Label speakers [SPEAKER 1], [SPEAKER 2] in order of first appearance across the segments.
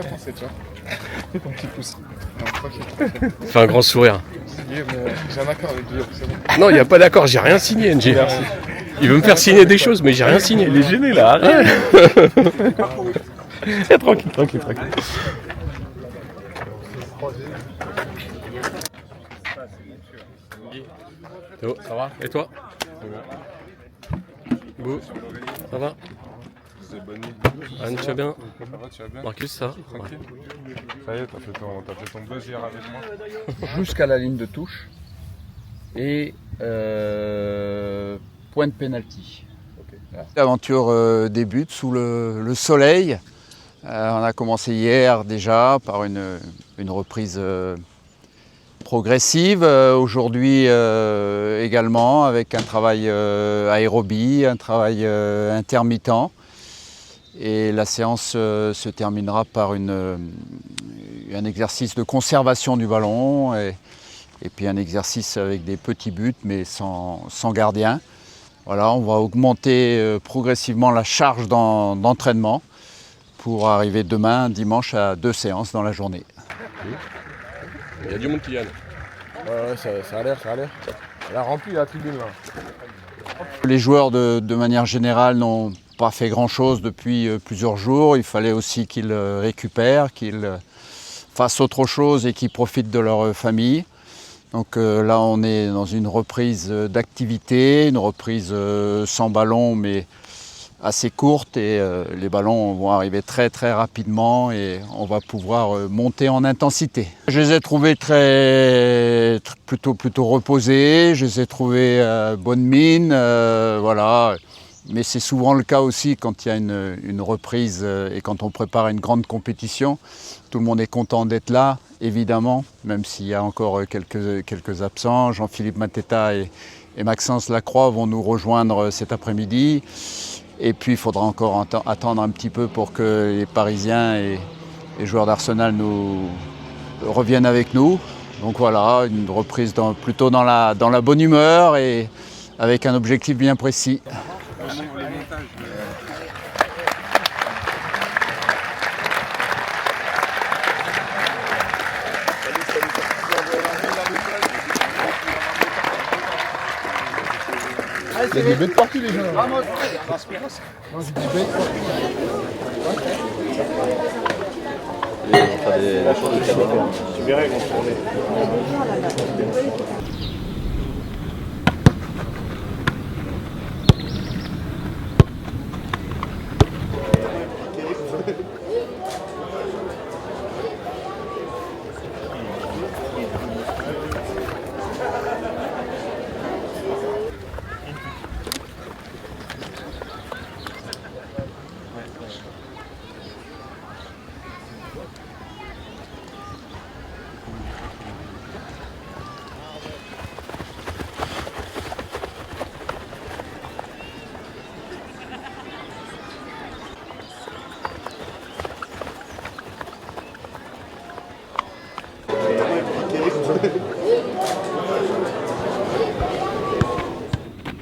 [SPEAKER 1] pas pensé, tu vois. Fais ton petit pouce. Non, tranquille.
[SPEAKER 2] Fais un grand sourire.
[SPEAKER 1] J'ai un accord avec Guillaume, c'est bon.
[SPEAKER 2] Non, il n'y a pas d'accord, j'ai rien signé, NG.
[SPEAKER 1] Merci.
[SPEAKER 2] Il veut me faire signer des choses, mais j'ai rien signé.
[SPEAKER 3] Il est gêné là, arrête.
[SPEAKER 2] Tranquille, tranquille, tranquille. Théo, ça va? Et toi? Bou, ça va? Anne, tu vas bien?
[SPEAKER 1] Ça va, tu vas bien?
[SPEAKER 2] Marcus, ça va?
[SPEAKER 1] Tranquille. Ça y est, t'as fait ton buzz hier avec moi.
[SPEAKER 3] Jusqu'à la ligne de touche et point de pénalty. L'aventure débute sous le soleil. On a commencé hier déjà par une reprise progressive. Aujourd'hui également avec un travail aérobie, un travail intermittent. Et la séance se terminera par un exercice de conservation du ballon et puis un exercice avec des petits buts mais sans gardien. Voilà, on va augmenter progressivement la charge d'entraînement pour arriver demain, dimanche, à 2 séances dans la journée.
[SPEAKER 2] Il y a du monde qui gagne.
[SPEAKER 1] Ouais, ça a l'air. Elle a rempli la tribune là.
[SPEAKER 3] Les joueurs de manière générale n'ont pas fait grand-chose depuis plusieurs jours. Il fallait aussi qu'ils récupèrent, qu'ils fassent autre chose et qu'ils profitent de leur famille. Donc là, on est dans une reprise d'activité, une reprise sans ballon, mais assez courte. Et les ballons vont arriver très très rapidement et on va pouvoir monter en intensité. Je les ai trouvés plutôt reposés, je les ai trouvés bonne mine, voilà. Mais c'est souvent le cas aussi quand il y a une reprise et quand on prépare une grande compétition. Tout le monde est content d'être là, évidemment, même s'il y a encore quelques absents. Jean-Philippe Mateta et Maxence Lacroix vont nous rejoindre cet après-midi. Et puis il faudra encore attendre un petit peu pour que les Parisiens et les joueurs d'Arsenal nous reviennent avec nous. Donc voilà, une reprise plutôt dans la bonne humeur et avec un objectif bien précis.
[SPEAKER 1] Il y a des bêtes partout les gens.
[SPEAKER 4] Tu verrais qu'on tournait.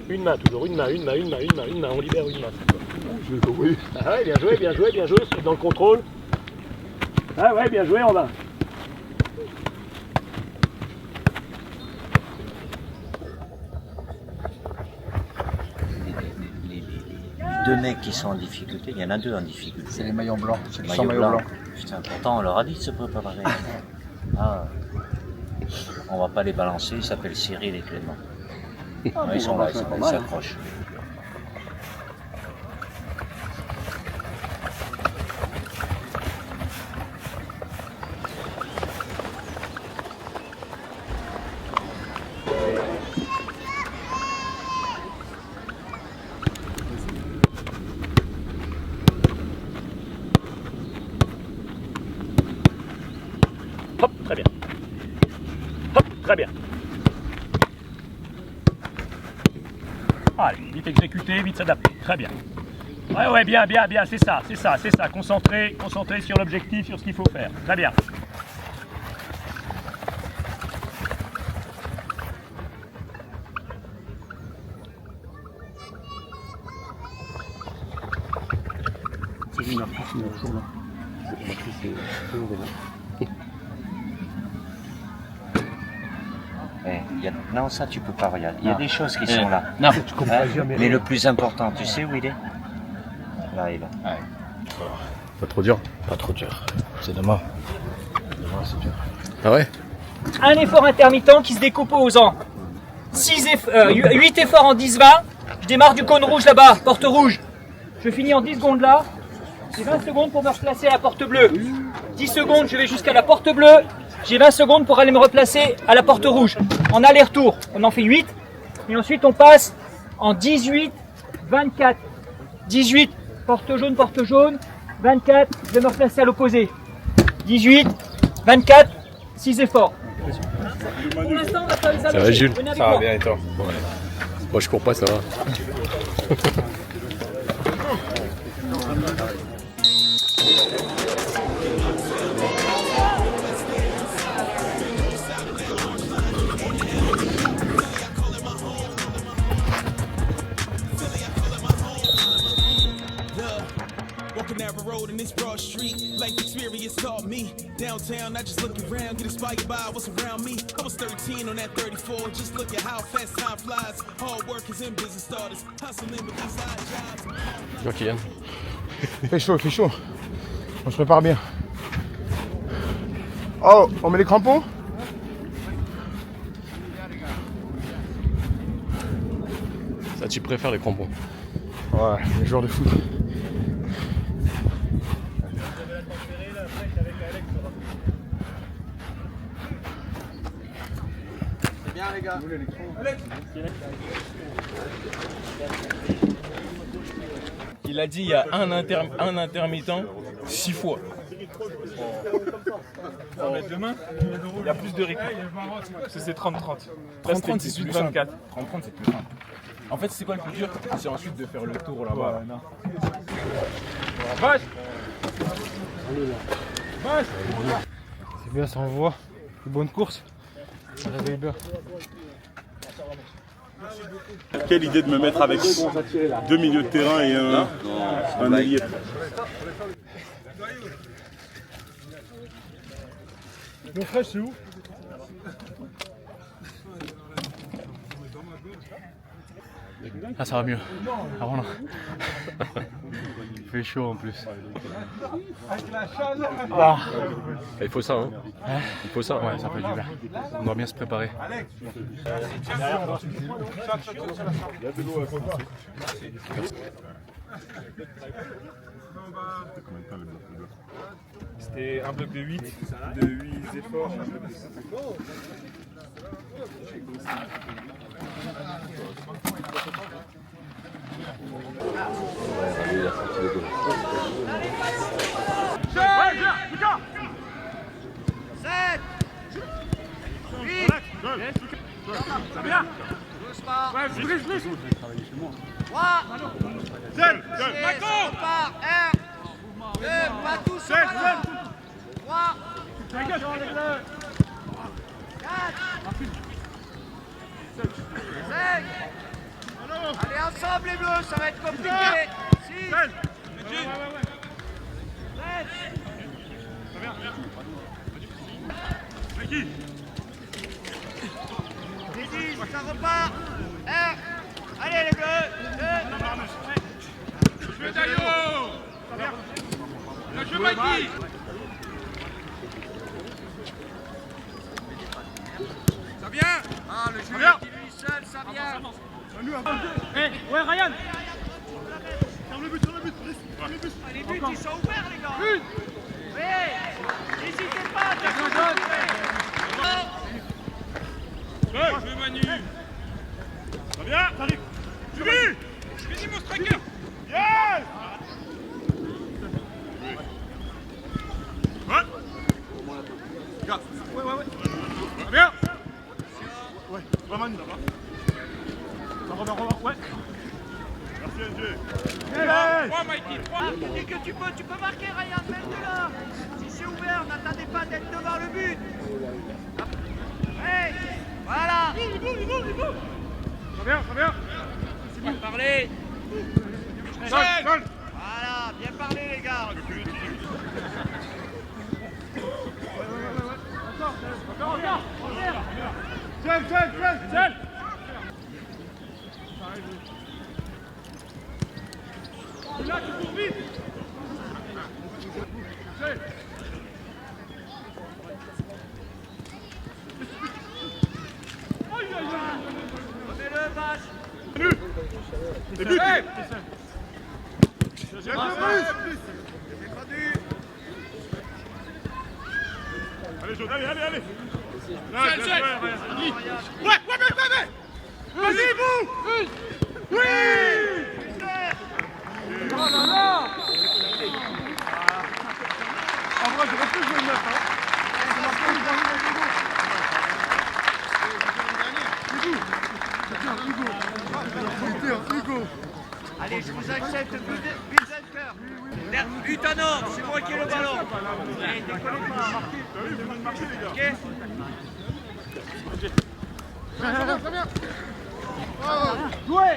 [SPEAKER 5] Une main, toujours, une main, on libère une main.
[SPEAKER 1] Oui.
[SPEAKER 5] Ah ouais, bien joué, dans le contrôle. Ah ouais, bien joué, Robin.
[SPEAKER 6] Les deux mecs qui sont en difficulté, il y en a deux en difficulté.
[SPEAKER 3] C'est les maillons blancs, c'est le
[SPEAKER 6] Maillot
[SPEAKER 3] maillot
[SPEAKER 6] blanc.
[SPEAKER 3] blanc.
[SPEAKER 6] Putain, pourtant on leur a dit de se préparer. Ah, on va pas les balancer, ils s'appellent Cyril et Clément. Ouais, ils sont là, ils s'accrochent.
[SPEAKER 5] Hop, très bien. Hop, très bien. Allez, vite exécuter, vite s'adapter. Très bien. Ouais, bien, c'est ça. Concentré sur l'objectif, sur ce qu'il faut faire. Très bien.
[SPEAKER 1] C'est une toujours là.
[SPEAKER 6] Non, ça tu peux pas regarder. Il y a des choses qui sont là.
[SPEAKER 3] Non,
[SPEAKER 6] Mais le plus important, tu sais où il est? Là, il est.
[SPEAKER 1] Pas trop dur.
[SPEAKER 4] Pas trop dur. C'est demain. C'est dur.
[SPEAKER 1] Ah ouais?
[SPEAKER 5] Un effort intermittent qui se décompose en 8 efforts en 10-20. Je démarre du cône rouge là-bas, porte rouge. Je finis en 10 secondes là. J'ai 20 secondes pour me replacer à la porte bleue. 10 secondes, je vais jusqu'à la porte bleue. J'ai 20 secondes pour aller me replacer à la porte rouge. En aller-retour, on en fait 8. Et ensuite, on passe en 18, 24. 18, porte jaune, 24, je vais me replacer à l'opposé. 18, 24, 6 efforts. Pour l'instant, on va faire les allongés.
[SPEAKER 1] Ça va, Jules?
[SPEAKER 5] Venez avec
[SPEAKER 2] Ça va
[SPEAKER 5] moi.
[SPEAKER 2] bien et toi?
[SPEAKER 1] Moi je cours pas, ça va.
[SPEAKER 7] Walking down the road in this broad street, life experience taught me. Downtown, I just look around, get inspired by what's around me. I was 13 on that 34, just look at how fast time flies. Hard workers and business starters, hustling with these odd jobs.
[SPEAKER 1] Bien, Kylian.
[SPEAKER 2] Il fait chaud. On se prépare bien. Oh, on met les crampons?
[SPEAKER 1] Ça, tu préfères les crampons?
[SPEAKER 2] Ouais, les joueurs de foot.
[SPEAKER 8] Il a dit il y a un intermittent 6 fois. Demain, il y a plus de récup. Parce que c'est 30-30. 30-30, c'est 18-24. 30-30, c'est plus simple. En fait, c'est quoi le plus dur? C'est ensuite de faire le tour là-bas.
[SPEAKER 2] C'est bien, ça envoie. Une bonne course. Ça réveille bien.
[SPEAKER 9] Quelle idée de me mettre avec 2 milieux de terrain et un ailier.
[SPEAKER 2] Mon frère, c'est où?
[SPEAKER 8] Ah, ça va mieux. Ah, voilà. Il fait chaud en plus.
[SPEAKER 1] Il faut ça, hein? Il faut ça.
[SPEAKER 8] Ouais, ça fait du bien. On doit bien se préparer.
[SPEAKER 2] C'était un bloc de 8 efforts.
[SPEAKER 7] Allez ensemble les bleus, ça va être compliqué. 6. Ça repart. Allez les bleus. Je Mikey. Ça vient. Ah le jeu qui lui seul, ça vient.
[SPEAKER 5] Ouais, Ryan.
[SPEAKER 7] Les buts ils sont ouverts les gars. Oui. N'hésitez pas.
[SPEAKER 8] Je vais Manu. Ça vient? Julie. Je finis mon striker. Yes. Ouais. Ça vient? Ouais, pas Manu là-bas. Ouais. Merci NG. 3 Mikey, 3.
[SPEAKER 7] Dès que tu peux marquer Ryan, mets-le là. Si c'est ouvert, n'attendez pas d'être devant le but. Hey, voilà.
[SPEAKER 8] Ça vient.
[SPEAKER 7] C'est bien parlé.
[SPEAKER 8] Sol.
[SPEAKER 7] Voilà, bien parlé les gars.
[SPEAKER 10] Allez, je vous accepte, Butanov, c'est moi qui ai le ballon. Allez, décollez pas, marquez. Ok. Très bien. Jouez.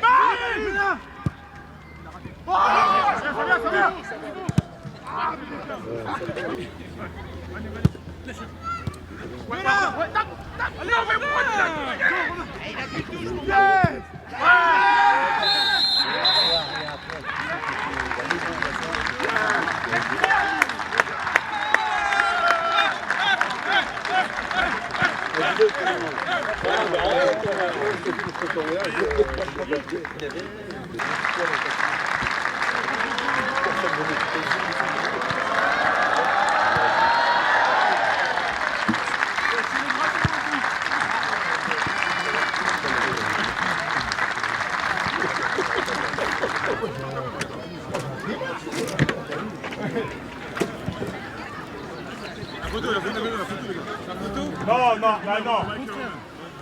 [SPEAKER 9] Non.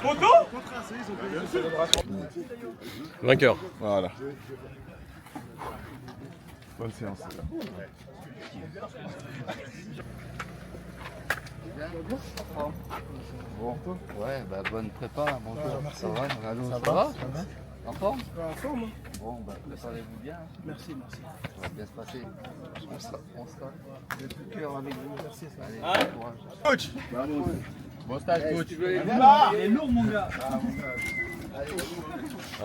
[SPEAKER 9] Photo.
[SPEAKER 1] Vainqueur.
[SPEAKER 2] Voilà. Bonne séance.
[SPEAKER 11] Bon, ouais, bah bonne prépa, bonjour. Ça va, ça va. En forme? En forme. Bon, bah préparez-vous bien. Merci. Ça va bien se passer. On sera de tout cœur avec vous. Merci. Allez, bon courage.
[SPEAKER 2] Coach.
[SPEAKER 11] Bon stage, coach.
[SPEAKER 5] Il est lourd, mon gars.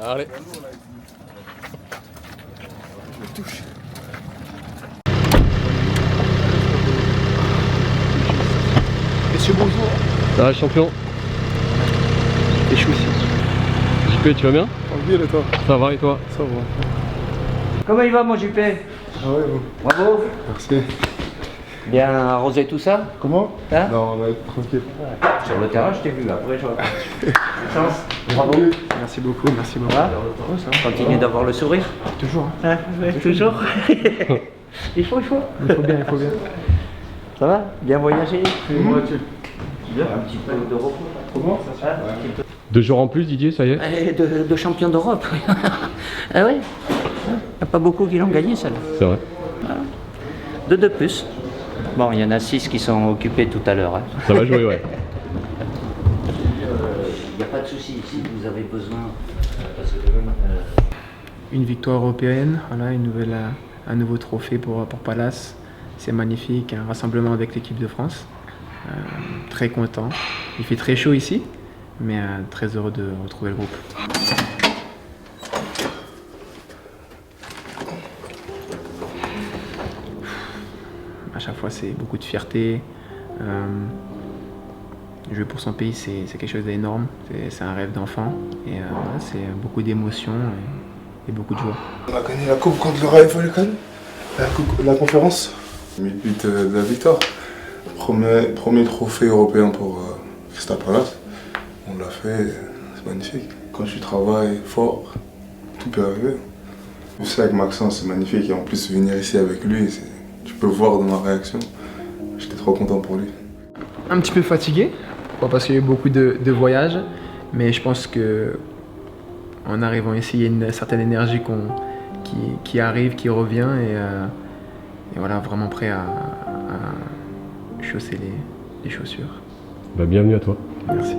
[SPEAKER 1] Allez.
[SPEAKER 2] Je touche.
[SPEAKER 12] Messieurs, bonjour.
[SPEAKER 1] Ça va, champion?
[SPEAKER 12] Et je suis aussi.
[SPEAKER 1] JP, tu vas bien?
[SPEAKER 12] Tranquille et toi?
[SPEAKER 1] Ça va et toi?
[SPEAKER 12] Ça va.
[SPEAKER 5] Comment il va, mon JP?
[SPEAKER 12] Ah ouais, bon.
[SPEAKER 5] Bravo.
[SPEAKER 12] Merci.
[SPEAKER 5] Bien arrosé tout ça?
[SPEAKER 12] Comment?
[SPEAKER 5] Hein?
[SPEAKER 12] Non, on va être tranquille.
[SPEAKER 5] Sur le terrain, je t'ai vu, après je vois pas. Chance. Bravo.
[SPEAKER 12] Merci beaucoup, merci beaucoup.
[SPEAKER 5] Voilà. Continue d'avoir le sourire.
[SPEAKER 12] Toujours.
[SPEAKER 5] Hein? Ouais, toujours. Il faut.
[SPEAKER 12] Il faut bien.
[SPEAKER 5] Ça va? Bien voyager? Un petit peu de repos.
[SPEAKER 12] Comment?
[SPEAKER 1] 2 jours en plus, Didier, ça y est?
[SPEAKER 5] De champion d'Europe. Ah ouais? Il n'y a pas beaucoup qui l'ont gagné, celle-là.
[SPEAKER 1] C'est vrai.
[SPEAKER 5] Voilà. 2 de plus. Bon, il y en a 6 qui sont occupés tout à l'heure. Hein.
[SPEAKER 1] Ça va jouer, ouais.
[SPEAKER 5] Il n'y a pas de souci, si vous avez besoin. Parce que,
[SPEAKER 12] Une victoire européenne, voilà, un nouveau trophée pour Palace. C'est magnifique, un rassemblement avec l'équipe de France. Très content. Il fait très chaud ici, mais très heureux de retrouver le groupe. À chaque fois, c'est beaucoup de fierté. Jouer pour son pays, c'est quelque chose d'énorme. C'est un rêve d'enfant. Et voilà, c'est beaucoup d'émotions et beaucoup de joie.
[SPEAKER 13] On a gagné la coupe contre le Rayo Vallecano, la conférence.
[SPEAKER 2] But de la victoire. Premier trophée européen pour Crystal Palace. On l'a fait, c'est magnifique. Quand tu travailles fort, tout peut arriver. Je sais avec Maxence, c'est magnifique. Et en plus, venir ici avec lui, tu peux voir dans ma réaction. J'étais trop content pour lui.
[SPEAKER 12] Un petit peu fatigué, parce qu'il y a eu beaucoup de voyages, mais je pense que en arrivant ici, il y a une certaine énergie qui arrive, qui revient, et voilà, vraiment prêt à chausser les chaussures.
[SPEAKER 1] Bah, bienvenue à toi.
[SPEAKER 12] Merci.